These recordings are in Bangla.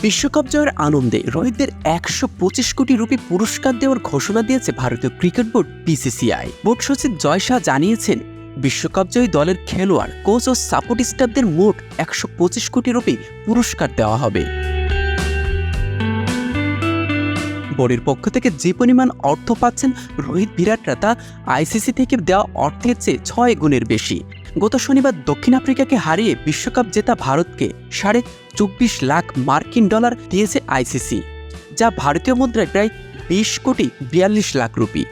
বিশ্বকাপ জয়ের আনন্দে রোহিতদের ১২৫ কোটি রুপি পুরস্কার দেওয়ার ঘোষণা দিয়েছে ভারতীয় ক্রিকেট বোর্ড বিসিসিআই। বোর্ড সচিব জয় শাহ জানিয়েছেন, বিশ্বকাপ জয়ী দলের খেলোয়াড়, কোচ ও সাপোর্ট স্টাফদের মোট ১২৫ কোটি রুপি পুরস্কার দেওয়া হবে। বোর্ডের পক্ষ থেকে যে পরিমাণ অর্থ পাচ্ছেন রোহিত বিরাটরা তা আইসিসি থেকে দেওয়া অর্থের চেয়ে ৬ গুণের বেশি। গত শনিবার দক্ষিণ আফ্রিকাকে হারিয়ে বিশ্বকাপ জেতা ভারতকে $24 লাখ দিয়েছে আইসিসি, যা ভারতীয় মুদ্রায় প্রায় ২০,৪২ লাখ রুপি।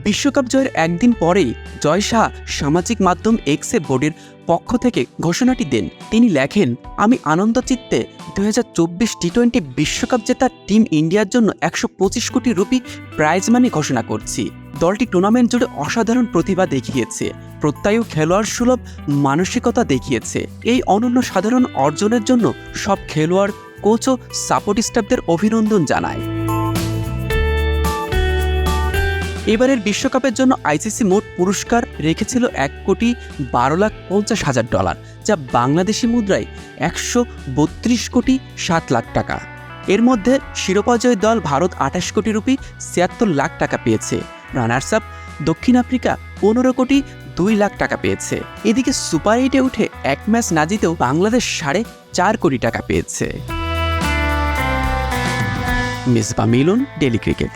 বিশ্বকাপ জয়ের একদিন পরেই জয় শাহ সামাজিক মাধ্যম এক্সে বোর্ডের পক্ষ থেকে ঘোষণাটি দেন। তিনি লেখেন, আমি আনন্দচিত্তে ২০২৪ টি-20 বিশ্বকাপ জেতা টিম ইন্ডিয়ার জন্য ১২৫ কোটি রুপি প্রাইজ মানি ঘোষণা করছি। দলটি টুর্নামেন্ট জুড়ে অসাধারণ প্রতিভা দেখিয়েছে, প্রত্যয়ী খেলোয়াড় সুলভ মানসিকতা দেখিয়েছে। এই অনন্য সাধারণ অর্জনের জন্য সব খেলোয়াড়, কোচ ও সাপোর্ট স্টাফদের অভিনন্দন জানায়। এবারের বিশ্বকাপের জন্য আইসিসি মোট পুরস্কার রেখেছিল $১,১২,৫০,০০০, যা বাংলাদেশি মুদ্রায় ১৩২,৭০,০০০ টাকা। এর মধ্যে শিরোপাজয়ী দল ভারত ২৮ কোটি রুপি ৭৬ লাখ টাকা পেয়েছে। রানার্স আপ দক্ষিণ আফ্রিকা ১৫,২,০০,০০০ টাকা পেয়েছে। এদিকে সুপার ৮-এ উঠে এক ম্যাচ না জিতেও বাংলাদেশ ৪.৫ কোটি টাকা পেয়েছে। মিসবাহ মিলন, ডেইলি ক্রিকেট।